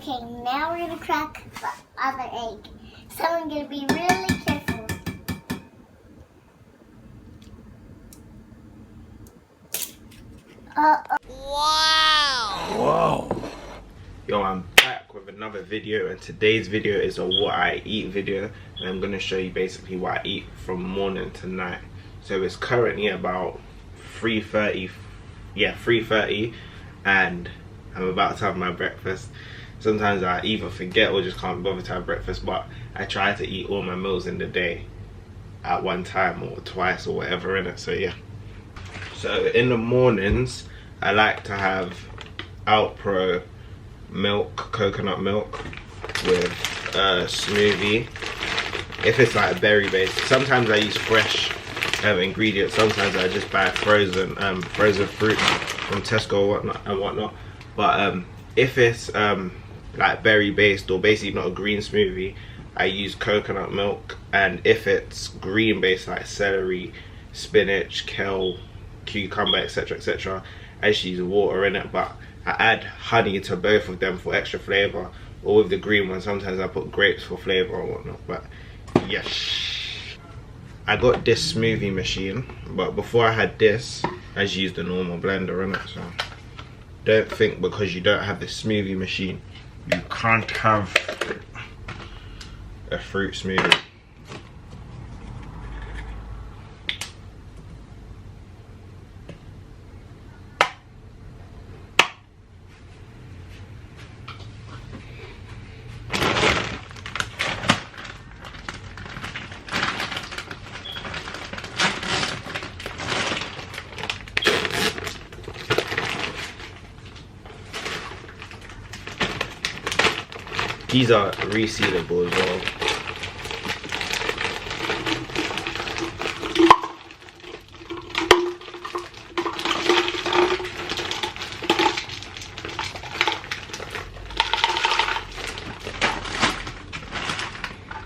Okay, now we're gonna crack the other egg. So I'm gonna be really careful. Wow! Whoa! Yo, I'm back with another video, and today's video is a what I eat video, and I'm gonna show you basically what I eat from morning to night. So it's currently about 3:30, yeah, 3:30, and I'm about to have my breakfast. Sometimes I either forget or just can't bother to have breakfast, but I try to eat all my meals in the day at one time or twice or whatever in it. So yeah. So in the mornings, I like to have Outpro milk, coconut milk with a smoothie. If it's like berry based, sometimes I use fresh ingredients. Sometimes I just buy frozen fruit from Tesco and whatnot. But if it's like berry based or basically not a green smoothie, I use coconut milk. And if it's green based, like celery, spinach, kale, cucumber, etc, etc, I just use water in it. But I add honey to both of them for extra flavor, or with the green one sometimes I put grapes for flavor or whatnot. But yes, I got this smoothie machine, but before I had this I just used the normal blender in it. So don't think because you don't have the smoothie machine you can't have a fruit smoothie. These are resealable as well.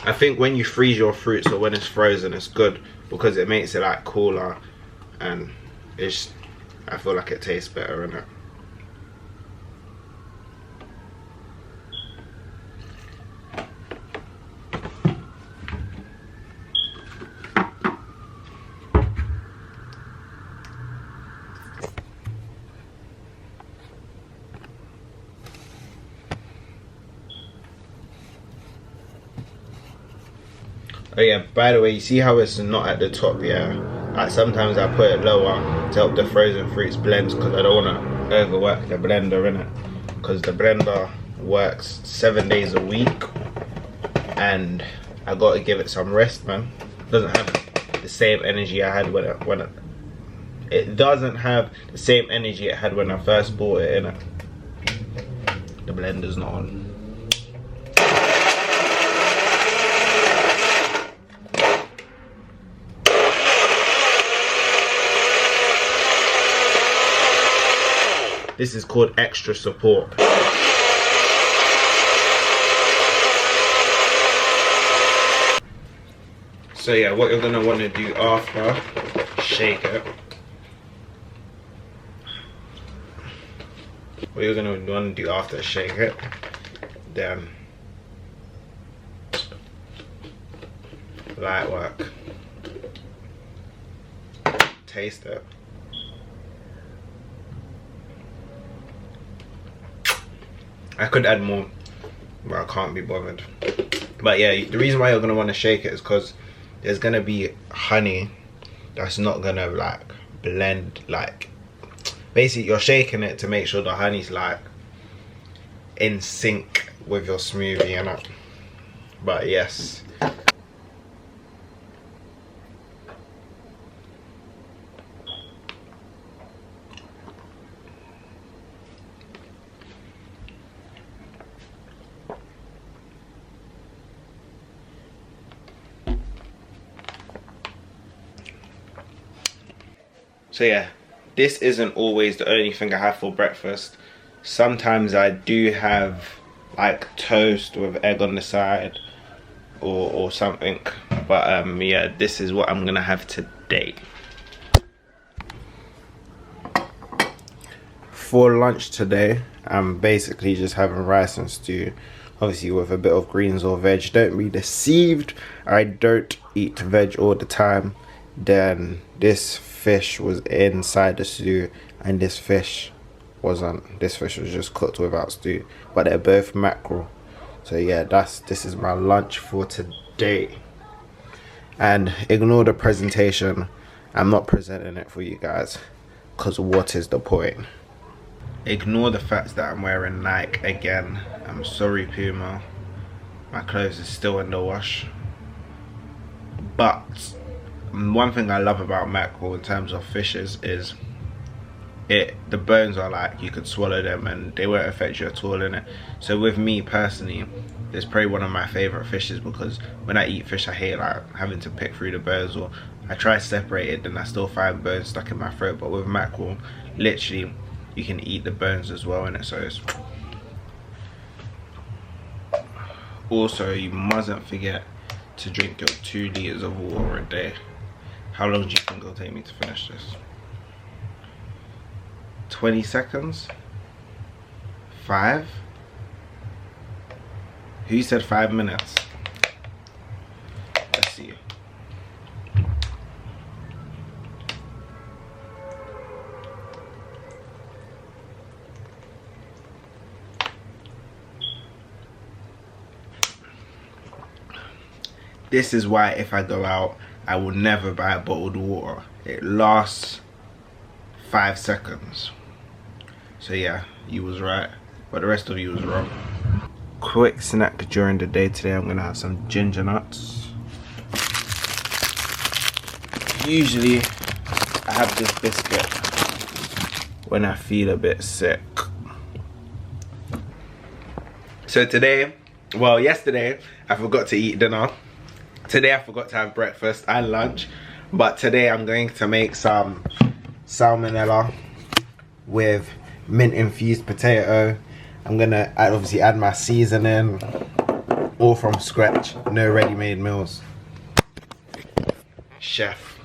I think when you freeze your fruits or when it's frozen, it's good because it makes it like cooler, and it's, I feel like it tastes better, innit? Oh yeah, by the way, you see how it's not at the top, yeah? Like sometimes I put it lower to help the frozen fruits blend, because I don't want to overwork the blender in it, because the blender works 7 days a week and I got to give it some rest, man. It doesn't have the same energy I had it doesn't have the same energy it had when I first bought it, innit? The blender's not on. This is called extra support. So yeah, what you're gonna want to do after, shake it. What you're gonna want to do after, shake it, then light work. Taste it. I could add more, but I can't be bothered. But yeah, the reason why you're gonna want to shake it is because there's gonna be honey that's not gonna like blend, like basically you're shaking it to make sure the honey's like in sync with your smoothie, you know. But yes. So yeah, this isn't always the only thing I have for breakfast. Sometimes I do have like toast with egg on the side or something. But yeah, this is what I'm gonna have today. For lunch today, I'm basically just having rice and stew, obviously with a bit of greens or veg. Don't be deceived, I don't eat veg all the time. Then this fish was inside the stew, and this fish wasn't. This fish was just cooked without stew, but they're both mackerel. So yeah, this is my lunch for today. And ignore the presentation, I'm not presenting it for you guys, because what is the point? Ignore the fact that I'm wearing Nike again. I'm sorry, Puma. My clothes are still in the wash. But one thing I love about mackerel in terms of fishes is the bones are like, you could swallow them and they won't affect you at all in it. So with me personally, it's probably one of my favorite fishes, because when I eat fish I hate like having to pick through the bones, or I try to separate it and I still find bones stuck in my throat. But with mackerel, literally you can eat the bones as well in it. So it's also, you mustn't forget to drink your 2 liters of water a day. How long do you think it'll take me to finish this? 20 seconds? 5? Who said 5 minutes? Let's see. This is why if I go out, I will never buy bottled water. It lasts 5 seconds. So yeah, you was right, but the rest of you was wrong. Quick snack during the day today, I'm gonna have some ginger nuts. Usually I have this biscuit when I feel a bit sick. So today, well yesterday, I forgot to eat dinner. Today I forgot to have breakfast and lunch, but today I'm going to make some salmonella with mint infused potato. I'm gonna obviously add my seasoning, all from scratch, no ready-made meals. Chef.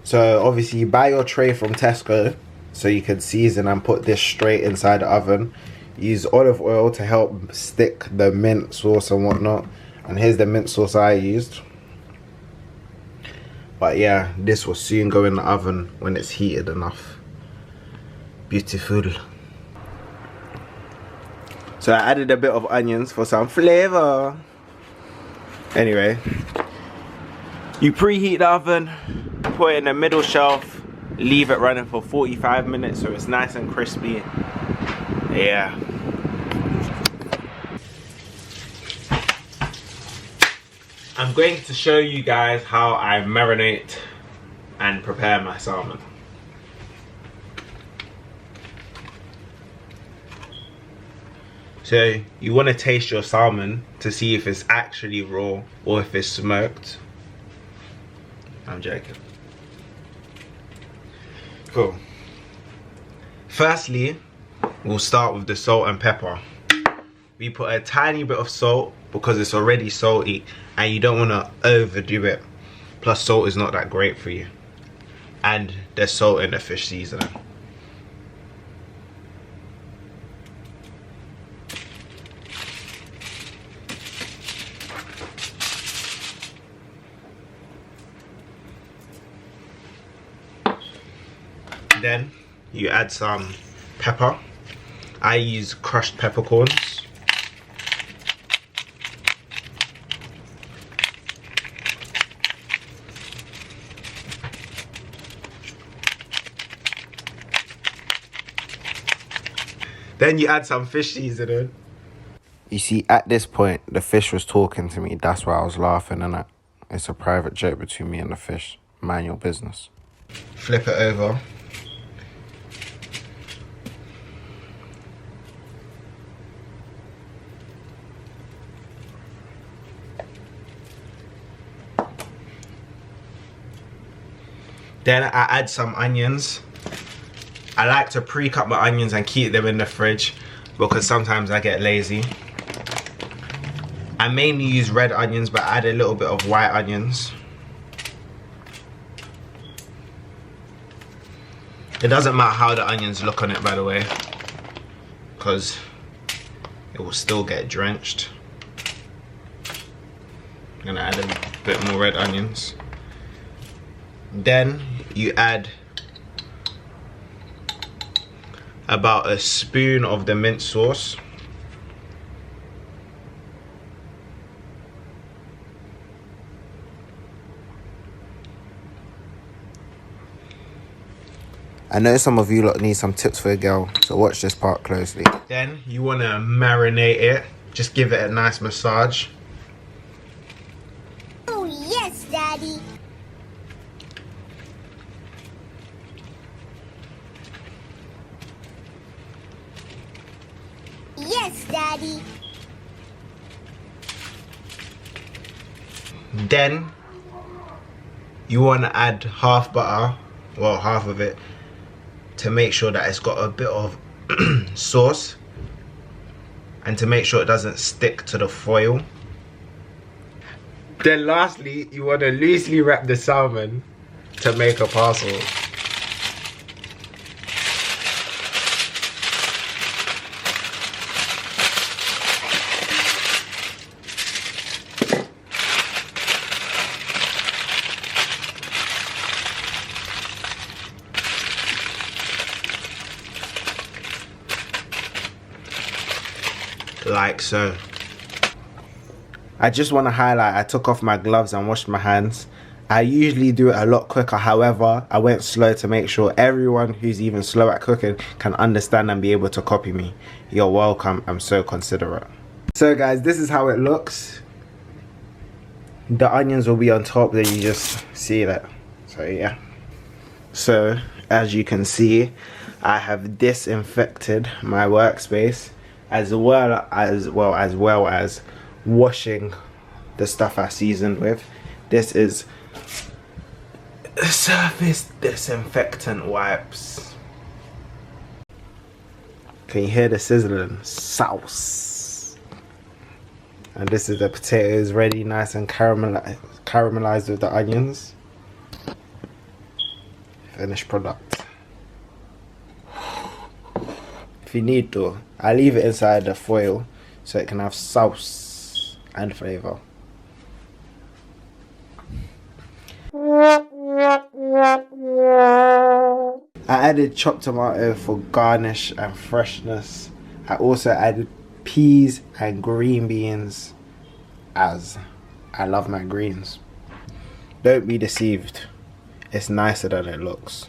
So obviously you buy your tray from Tesco so you can season and put this straight inside the oven. Use olive oil to help stick the mint sauce and whatnot. And here's the mint sauce I used. But yeah, this will soon go in the oven when it's heated enough. Beautiful. So I added a bit of onions for some flavor. Anyway, you preheat the oven, put it in the middle shelf, leave it running for 45 minutes so it's nice and crispy. Yeah. I'm going to show you guys how I marinate and prepare my salmon. So you want to taste your salmon to see if it's actually raw or if it's smoked. I'm joking. Cool. Firstly, we'll start with the salt and pepper. We put a tiny bit of salt because it's already salty and you don't want to overdo it. Plus salt is not that great for you. And there's salt in the fish seasoning. Then you add some pepper. I use crushed peppercorns. Then you add some fish seasoning. You see, at this point, the fish was talking to me. That's why I was laughing, and it's a private joke between me and the fish. Mind your business. Flip it over. Then I add some onions. I like to pre-cut my onions and keep them in the fridge because sometimes I get lazy. I mainly use red onions, but I add a little bit of white onions. It doesn't matter how the onions look on it, by the way. because it will still get drenched. I'm gonna add a bit more red onions. Then you add about a spoon of the mint sauce. I know some of you lot need some tips for a girl, so watch this part closely. Then you want to marinate it. Just give it a nice massage. Oh, yes, Daddy. Yes, Daddy. Then you want to add half butter, well, half of it, to make sure that it's got a bit of sauce and to make sure it doesn't stick to the foil. Then lastly, you want to loosely wrap the salmon to make a parcel. Like so. I just want to highlight, I took off my gloves and washed my hands. I usually do it a lot quicker, however, I went slow to make sure everyone who's even slow at cooking can understand and be able to copy me. You're welcome, I'm so considerate. So guys, this is how it looks. The onions will be on top, then you just see that. So yeah. So as you can see, I have disinfected my workspace as well as washing the stuff I seasoned with. This is surface disinfectant wipes. Can you hear the sizzling? Sauce. And this is the potatoes ready, nice and caramelized with the onions. Finished product. If you need to, I leave it inside the foil so it can have sauce and flavor. I added chopped tomato for garnish and freshness. I also added peas and green beans, as I love my greens. Don't be deceived, it's nicer than it looks.